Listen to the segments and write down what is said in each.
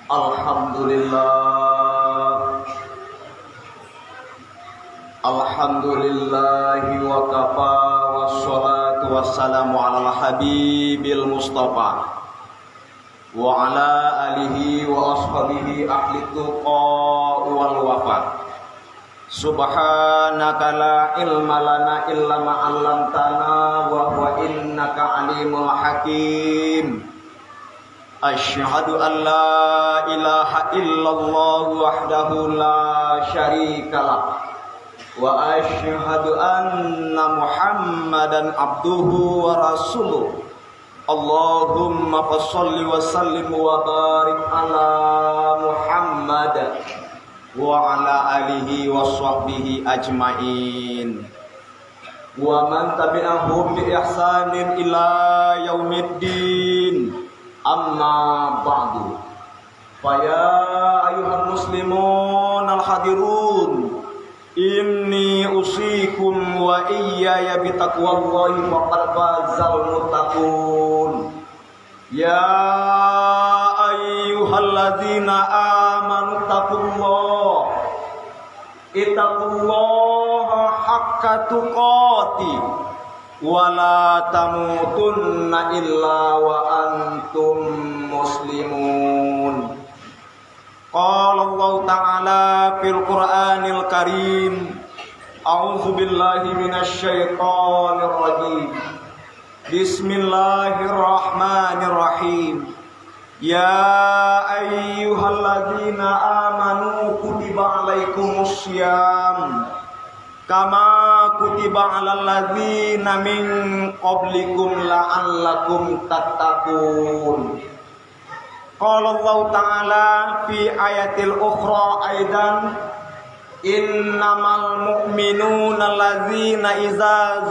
Alhamdulillah, alhamdulillahi wa kafa, wassalatu wassalamu ala habibil mustafa wa ala alihi wa ashabihi ahli tuqa wal wafa. Subhanaka la ilma lana illa ma 'allamtana wa huwa innaka alimul hakim. Asyhadu an la ilaha illallah wahdahu la syarikalah wa asyhadu anna Muhammadan abduhu wa rasuluh. Allahumma fasholli wa sallim wa barik ala Muhammad wa ala alihi wa sahbihi ajmain wa man tabi'ahum bi ihsanin ila yaumiddin. Amma ba'du, faya ayuhal muslimun al-hadirun, inni usikum wa iyaya bitaqwallahi faqad fazal muttaqun. Ya ayyuhalladzina amanu ittaqullaha haqqa tuqatih wa la tamutunna illa wa antum muslimun. Qala Allah Ta'ala fil Qur'anil Karim, a'udzu billahi minasy syaithanir rajim. Bismillahirrahmanirrahim. Ya ayyuhalladzina amanu kutiba alaikumus syiyam kama kutiba alal ladzina min qablikum la'allakum tattaqun. Qala Allah Ta'ala fi ayatil ukhra aidan, innamal mu'minuna alladzina iza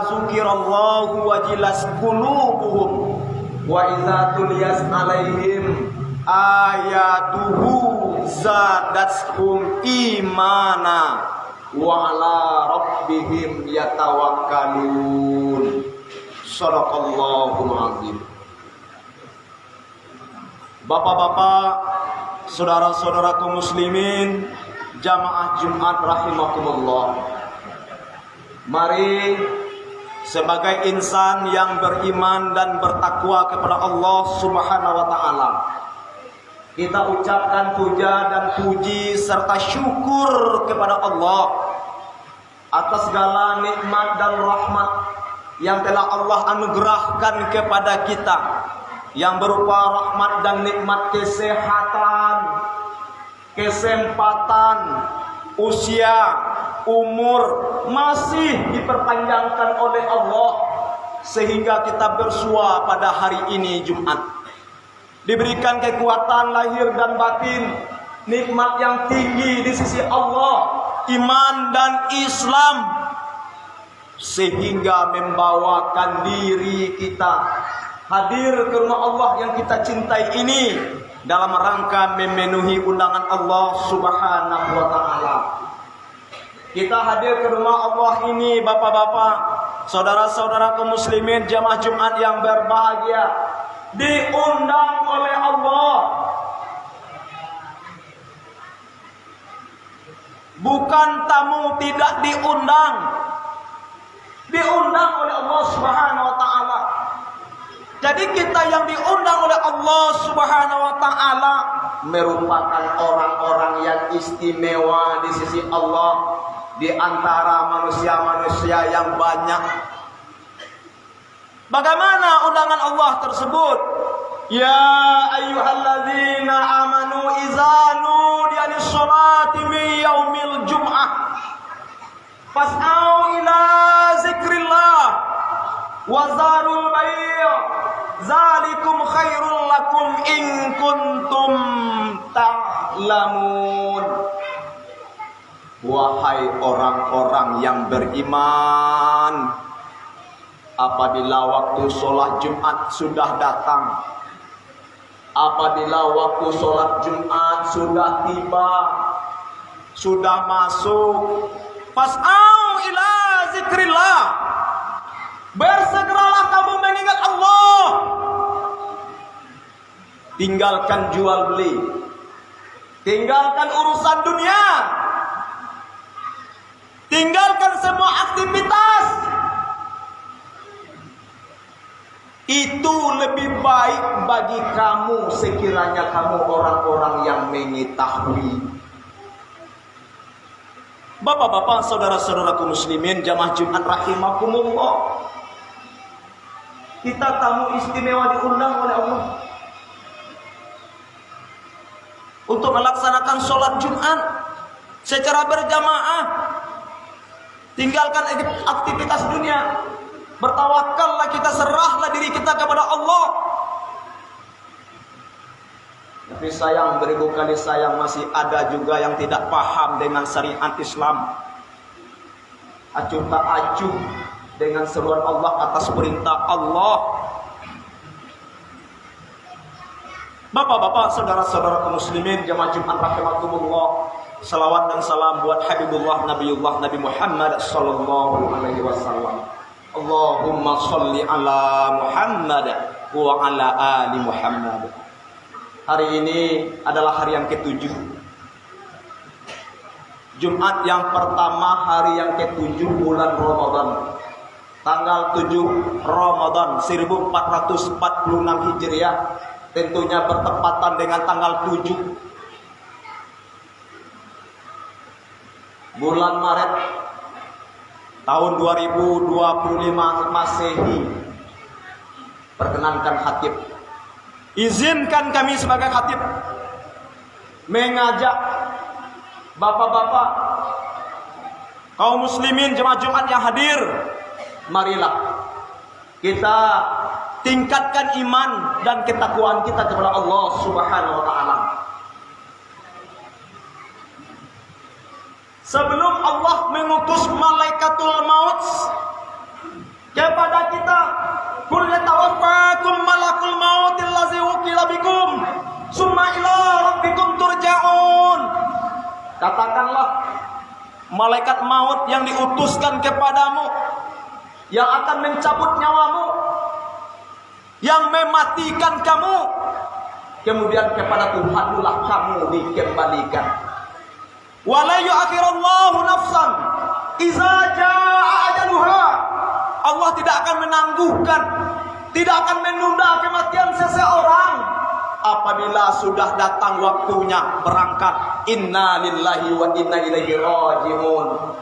zukirallahu wajilas qulubuhum wa iza tuliyas alaihim ayatuhu zadatuhum imana wa ala rabbihim yatawakkalun. Shadaqallahul azim. Bapak-bapak, saudara-saudaraku muslimin, jamaah Jumat rahimakumullah. Mari sebagai insan yang beriman dan bertakwa kepada Allah Subhanahu wa taala, kita ucapkan puja dan puji serta syukur kepada Allah atas segala nikmat dan rahmat yang telah Allah anugerahkan kepada kita, yang berupa rahmat dan nikmat kesehatan, kesempatan, usia, umur masih diperpanjangkan oleh Allah sehingga kita bersua pada hari ini Jumat. Diberikan kekuatan lahir dan batin, nikmat yang tinggi di sisi Allah, iman dan Islam, sehingga membawakan diri kita hadir ke rumah Allah yang kita cintai ini dalam rangka memenuhi undangan Allah Subhanahu wa taala. Kita hadir ke rumah Allah ini, bapak-bapak, saudara-saudaraku muslimin, jamaah Jumat yang berbahagia, diundang oleh Allah. Bukan tamu tidak diundang. Diundang oleh Allah Subhanahu wa taala. Jadi kita yang diundang oleh Allah Subhanahu wa taala merupakan orang-orang yang istimewa di sisi Allah di antara manusia-manusia yang banyak. Bagaimana undangan Allah tersebut? Ya ayyuhalladzina amanu idza nudiya lis-sholati min yaumil jum'ah fas'au ila zikrillah wa zarul bai' zalikum khairul lakum in kuntum ta'lamun. Wahai orang-orang yang beriman, apabila waktu sholat Jumat sudah datang, apabila waktu sholat Jumat sudah tiba, sudah masuk fas'au ila zikrillah, bersegeralah kamu mengingat Allah, tinggalkan jual beli, tinggalkan urusan dunia, tinggalkan semua aktivitas. Itu lebih baik bagi kamu sekiranya kamu orang-orang yang mengetahui. Bapak-bapak, saudara-saudaraku muslimin, jamaah Jumat rahimakumullah. Kita tamu istimewa diundang oleh Allah untuk melaksanakan sholat Jumat secara berjamaah. Tinggalkan aktivitas dunia. Bertawakallah kita, serahlah diri kita kepada Allah. Tapi sayang, beribu kali sayang, masih ada juga yang tidak paham dengan syariat Islam. Acuh tak acuh dengan seruan Allah atas perintah Allah. Bapak-bapak, saudara-saudara muslimin, jamaah Jumat rahimakumullah. Salawat dan salam buat Habibullah Nabiullah Nabi Muhammad sallallahu alaihi wasallam. Allahumma sholli ala Muhammad wa ala ali Muhammad. Hari ini adalah hari yang ke-7, Jumat yang pertama, hari yang ke-7 bulan Ramadan, tanggal 7 Ramadan 1446 Hijriah, tentunya bertepatan dengan tanggal 7 bulan Maret tahun 2025 Masehi. Perkenankan khatib, izinkan kami sebagai khatib mengajak bapak-bapak, kaum muslimin, jemaah Jumat yang hadir, marilah kita tingkatkan iman dan ketakwaan kita kepada Allah Subhanahu wa taala. Sebelum Allah mengutus malaikatul maut kepada kita, qul yatawaffakum malakul maut allazi wukila bikum summa ila rabbikum turja'un. Katakanlah, malaikat maut yang diutuskan kepadamu, yang akan mencabut nyawamu, yang mematikan kamu, kemudian kepada Tuhanlah kamu dikembalikan. Wala yu'akhirullahu nafsan iza jaa ajaluha. Allah tidak akan menangguhkan, tidak akan menunda kematian seseorang apabila sudah datang waktunya berangkat. Inna lillahi wa inna ilaihi raji'un.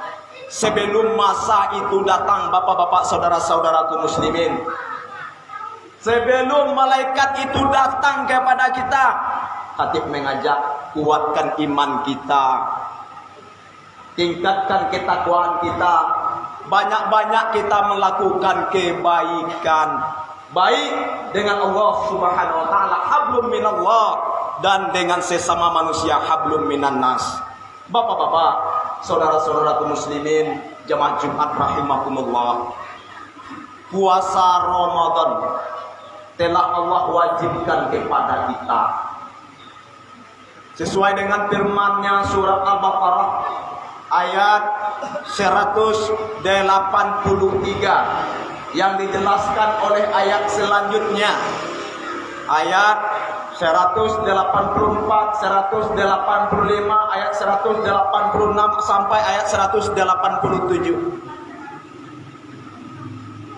Sebelum masa itu datang, bapak-bapak, saudara-saudaraku muslimin, sebelum malaikat itu datang kepada kita, khatib mengajak, kuatkan iman kita, tingkatkan ketakwaan kita, banyak-banyak kita melakukan kebaikan, baik dengan Allah Subhanahu wa taala, hablum minallah, dan dengan sesama manusia, hablum minan nas. Bapak-bapak, saudara-saudaraku muslimin, jamaah Jumat rahimakumullah, puasa Ramadan telah Allah wajibkan kepada kita sesuai dengan firman-Nya surat Al-Baqarah ayat 183 yang dijelaskan oleh ayat selanjutnya, ayat 184, 185, ayat 186 sampai ayat 187.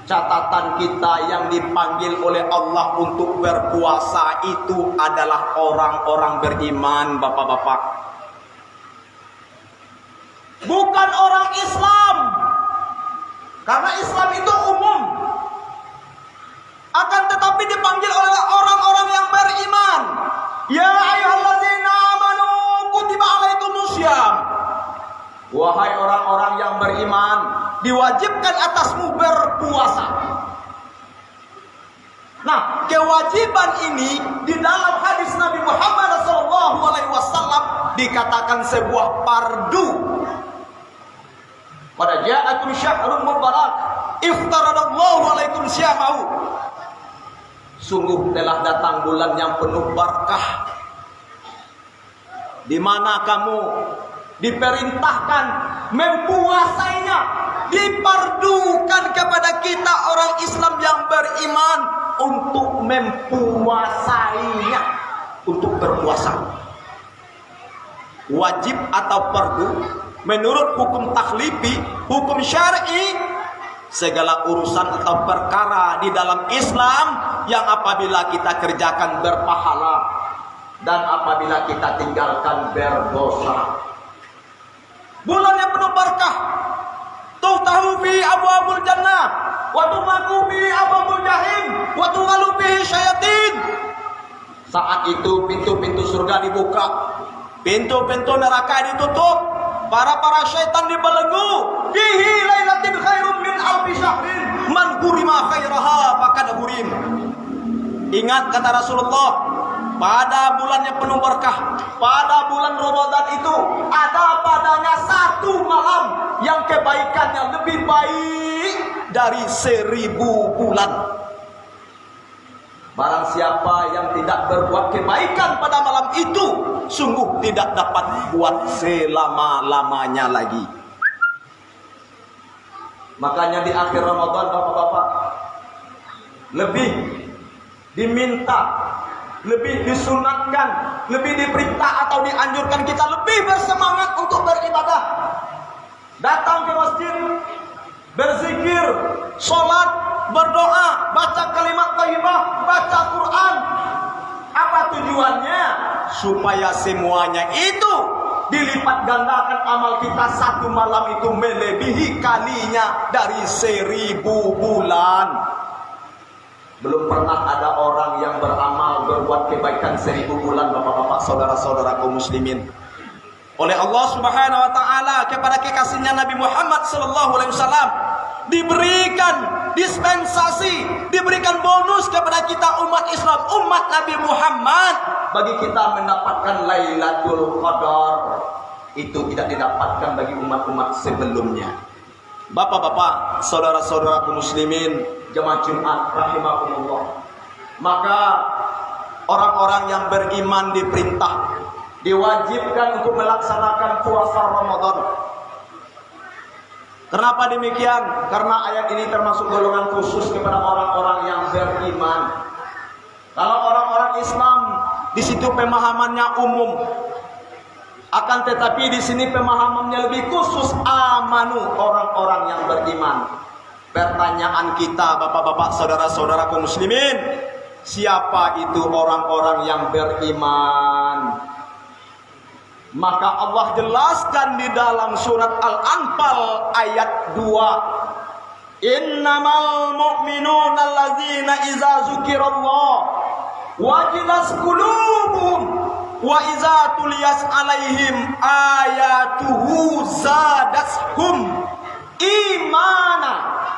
Catatan kita yang dipanggil oleh Allah untuk berpuasa itu adalah orang-orang beriman, bapak-bapak, bukan orang Islam. Karena Islam itu umum, akan tetapi dipanggil oleh orang-orang yang beriman. Ya ayyuhalladzina amanu kutiba alaikumussyam. Wahai orang-orang yang beriman, diwajibkan atasmu berpuasa. Nah, kewajiban ini di dalam hadis Nabi Muhammad SAW dikatakan sebuah fardu. Pada ja'akum syahrun mubarak iftaradallahu alaikum syamahu. Sungguh telah datang bulan yang penuh berkah, di mana kamu diperintahkan mempuasainya, diperdukan kepada kita orang Islam yang beriman untuk mempuasainya, untuk berpuasa. Wajib atau fardu menurut hukum takhlifi, hukum syar'i, segala urusan atau perkara di dalam Islam yang apabila kita kerjakan berpahala dan apabila kita tinggalkan berdosa. Bulan yang penuh berkah, tuftahu fi abwabul jannah wa tughlaqu fi abwabul jahim wa tughallu fihi syayatin. Saat itu pintu-pintu surga dibuka, pintu-pintu neraka ditutup, para syaitan dibelenggu. Fihi lailatin khairum min alfi syahrin man hurima khairaha faqad hurim. Ingat kata Rasulullah, pada bulan yang penuh berkah, pada bulan Ramadan itu ada padanya satu malam yang kebaikannya lebih baik dari 1000 bulan. Barang siapa yang tidak berbuat kebaikan pada malam itu, sungguh tidak dapat buat selama-lamanya lagi. Makanya di akhir Ramadan, bapak-bapak, lebih diminta, lebih disunatkan, lebih diperintah atau dianjurkan kita lebih bersemangat untuk beribadah. Datang ke masjid, berzikir, sholat, berdoa, baca kalimat thayyibah, baca Quran. Apa tujuannya? Supaya semuanya itu dilipat gandakan amal kita satu malam itu melebihi kalinya dari 1000 bulan. Belum pernah ada orang yang beramal berbuat kebaikan 1000 bulan, bapak-bapak, saudara-saudara kaum muslimin. Oleh Allah Subhanahu wa taala kepada kekasihnya Nabi Muhammad sallallahu alaihi wasallam diberikan dispensasi, diberikan bonus kepada kita umat Islam, umat Nabi Muhammad, bagi kita mendapatkan Lailatul Qadar. Itu tidak didapatkan bagi umat-umat sebelumnya. Bapak-bapak, saudara-saudara kaum muslimin, jemaah Jumat rahimakumullah. Maka orang-orang yang beriman diperintah, diwajibkan untuk melaksanakan puasa Ramadan. Kenapa demikian? Karena ayat ini termasuk golongan khusus kepada orang-orang yang beriman. Kalau orang-orang Islam, di situ pemahamannya umum. Akan tetapi di sini pemahamannya lebih khusus, amanu, orang-orang yang beriman. Pertanyaan kita, bapak-bapak, saudara-saudara kaum muslimin, siapa itu orang-orang yang beriman? Maka Allah jelaskan di dalam surat Al-Anfal ayat 2. Innamal mu'minuna allazina iza zukirallah wajilat qulubuhum wa iza tuliyat alaihim ayatuhu zadashum imana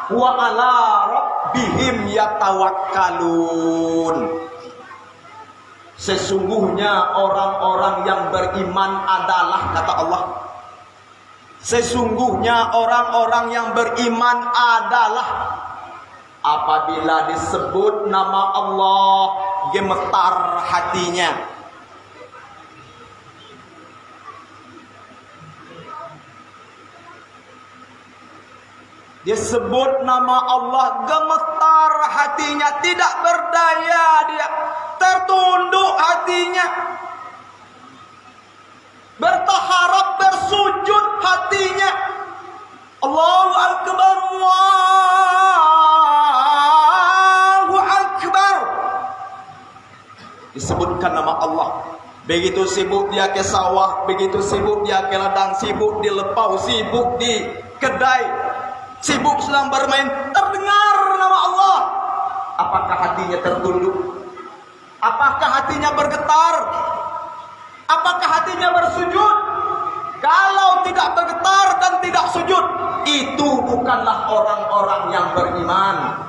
wa ala rabbihim yatawakkalun. Sesungguhnya orang-orang yang beriman adalah, kata Allah, sesungguhnya orang-orang yang beriman adalah apabila disebut nama Allah gemetar hatinya. Disebut nama Allah gemetar hatinya, tidak berdaya dia, tertunduk hatinya, bertaharap, bersujud hatinya. Allahu Akbar, Allahu Akbar. Disebutkan nama Allah. Begitu sibuk dia ke sawah, begitu sibuk dia ke ladang, sibuk di lepau, sibuk di kedai, sibuk sedang bermain, terdengar nama Allah. Apakah hatinya tertunduk? Apakah hatinya bergetar? Apakah hatinya bersujud? Kalau tidak bergetar dan tidak sujud, itu bukanlah orang-orang yang beriman.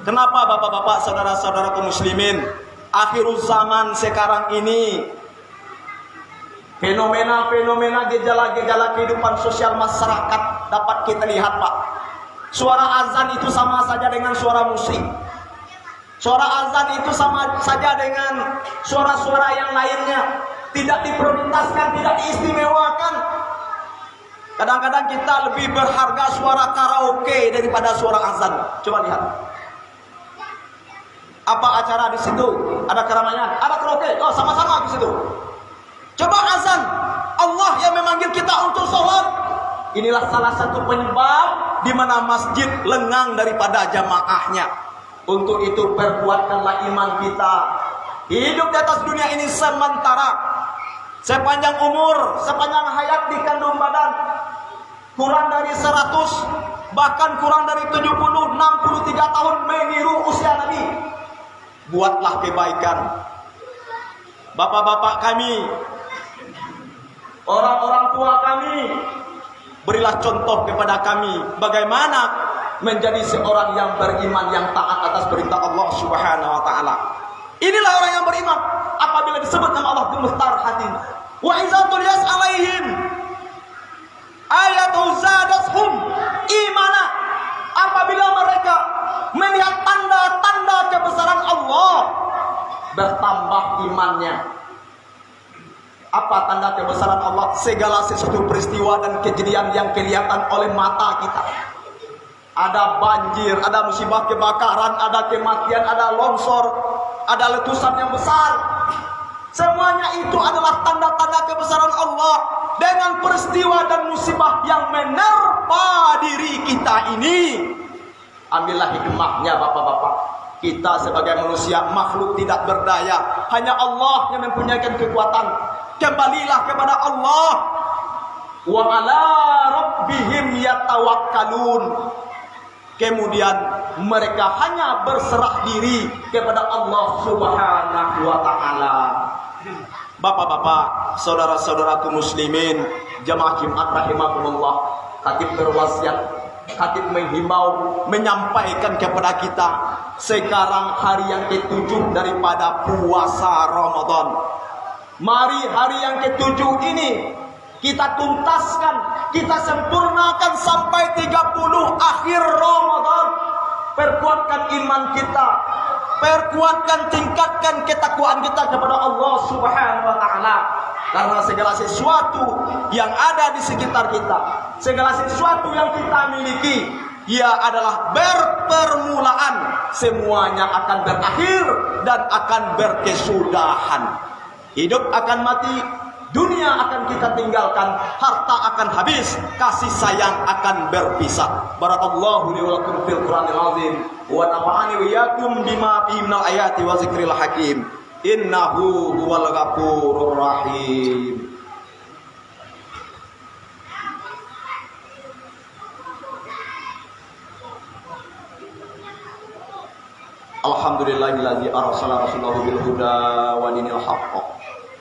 Kenapa bapak-bapak, saudara-saudara kaum muslimin? Akhirul zaman sekarang ini, fenomena-fenomena, gejala-gejala kehidupan sosial masyarakat dapat kita lihat, Pak. Suara azan itu sama saja dengan suara musik. Suara azan itu sama saja dengan suara-suara yang lainnya. Tidak diprioritaskan, tidak diistimewakan. Kadang-kadang kita lebih berharga suara karaoke daripada suara azan. Coba lihat. Apa acara di situ? Ada keramaian, ada karaoke. Oh, sama-sama di situ. Coba azan. Allah yang memanggil kita untuk sholat. Inilah salah satu penyebab di mana masjid lengang daripada jamaahnya. Untuk itu perkuatkanlah iman kita. Hidup di atas dunia ini sementara. Sepanjang umur, sepanjang hayat di kandung badan, kurang dari 100, bahkan kurang dari 70, 63 tahun meniru usia Nabi. Buatlah kebaikan. Bapak-bapak kami, orang-orang tua kami, berilah contoh kepada kami bagaimana menjadi seorang yang beriman, yang taat atas perintah Allah Subhanahu wa taala. Inilah orang yang beriman. Apabila disebut nama Allah gemetar hati. Wa iza tuliyas alaihim ayatu zadashum imana. Apabila mereka melihat tanda-tanda kebesaran Allah, bertambah imannya. Apa tanda kebesaran Allah? Segala sesuatu peristiwa dan kejadian yang kelihatan oleh mata kita. Ada banjir, ada musibah kebakaran, ada kematian, ada longsor, ada letusan yang besar. Semuanya itu adalah tanda-tanda kebesaran Allah. Dengan peristiwa dan musibah yang menerpa diri kita ini, ambillah hikmahnya bapak-bapak. Kita sebagai manusia makhluk tidak berdaya. Hanya Allah yang mempunyai kekuatan. Kembalilah kepada Allah. Wa ala rabbihim yatawakkalun. Kemudian mereka hanya berserah diri kepada Allah Subhanahu wa taala. Bapak-bapak, saudara-saudaraku muslimin, jamaah Jumat rahimakumullah, khatib berwasiat, khatib menghimbau, menyampaikan kepada kita, sekarang hari yang ke-7 daripada puasa Ramadan. Mari hari yang ke-7 ini kita tuntaskan, kita sempurnakan sampai 30 akhir Ramadan. Perkuatkan iman kita, perkuatkan, tingkatkan ketakwaan kita kepada Allah Subhanahu wa taala. Karena segala sesuatu yang ada di sekitar kita, segala sesuatu yang kita miliki, ia adalah berpermulaan. Semuanya akan berakhir dan akan berkesudahan. Hidup akan mati, dunia akan kita tinggalkan, harta akan habis, kasih sayang akan berpisah. Barakallahu li wa lakum fil Qur'anil azim wa nafa'ani wa iyyakum bima fihi minal ayati wa zikril hakim. Innahu huwal ghafurur rahim. Alhamdulillahilladzi arsala rasulahu bil huda wa dinil haqq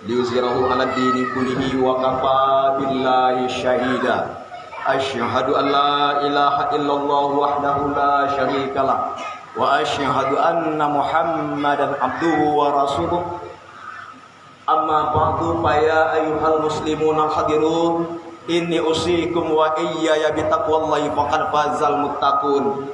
liyuzhirahu 'ala dini kullihi wa kafa billahi syahida. Asyhadu an la ilaha illallah wahdahu la syarikalah wa asyhadu anna Muhammadan abduhu wa rasuluh. Amma ba'du, fa ya ayyuhal muslimun al-hadirun, inni usikum wa iyaya bitaqwallahi faqad fazal muttaqun.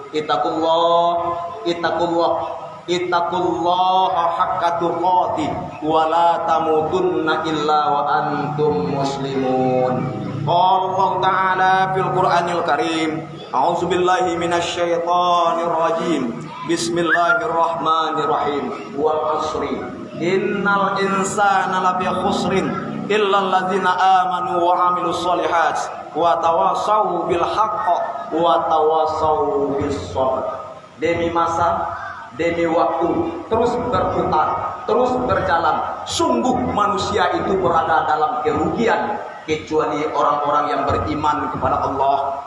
Ittaqullaha haqqa tuqatih wa la tamutunna illa wa antum muslimun. Qala Allah Ta'ala fil Qur'anil Karim, a'udzu billahi minasy syaithanir rajim. Bismillahirrahmanirrahim. Wal 'ashri innal insana lafi khusrin illa alladzina amanu wa 'amilus sholihat wa tawassaw bil haqq wa tawassaw bis sabr. Demi masa, demi waktu terus berputar, terus berjalan. Sungguh manusia itu berada dalam kerugian, kecuali orang-orang yang beriman kepada Allah,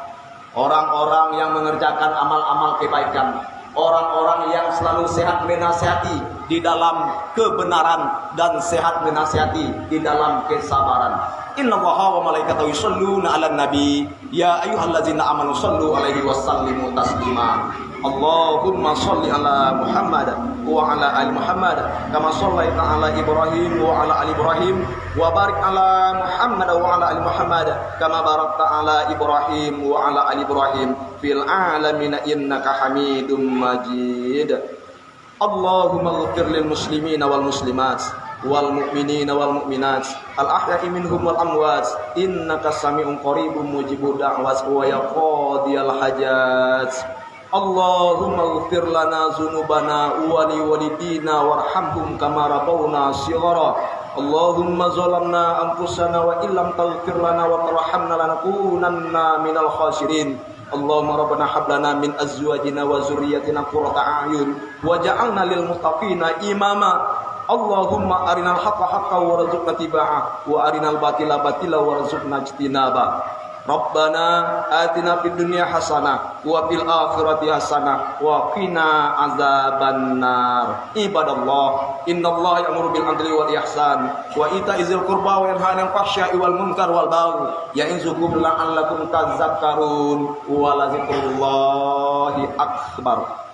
orang-orang yang mengerjakan amal-amal kebaikan, orang-orang yang selalu sehat menasihati di dalam kebenaran dan sehat menasihati di dalam kesabaran. Innallaha wa malaikatahu yusholluna 'alan nabi ya ayyuhallazina amanu shallu 'alaihi wa sallimu taslima. Allahumma sholli ala Muhammad wa ala ali Muhammad kama shallaita ala Ibrahim wa ala ali Ibrahim wa barik ala Muhammad wa ala ali Muhammad kama barakta ala Ibrahim wa ala ali Ibrahim fil alamin innaka Hamidum Majid. Allahumma ighfir lil muslimina wal muslimat wal mu'minina wal mu'minat al ahya'i minhum wal amwat innaka sami'un qaribun mujibud da'wat wa ya qadiyal hajat. Allahumma ighfir lana dzunubana wa li walidina warhamhum kama rabbawna shighara. Allahumma zalamna anfusana wa illam taghfir lana wa tarhamna lanakunanna minal khasirin. Allahumma rabbana hab lana min azwajina wa dzurriyyatina qurrata a'yun waj'alna lil muttaqina imama. Allahumma arinal haqqa haqqan warzuqna tiba'ah wa arinal batila batila warzuqna ijtinaba. Rabbana atina fid dunya hasanah wa fil akhirati hasanah wa qina azabannar. Ibadallah, innallaha ya'muru bil 'adli wal ihsan wa ita'i dzil qurba wa yanha 'anil fahsya'i wal munkar wal baghi ya'izukum la'allakum tadhakkarun wa la dzikrullahi akbar.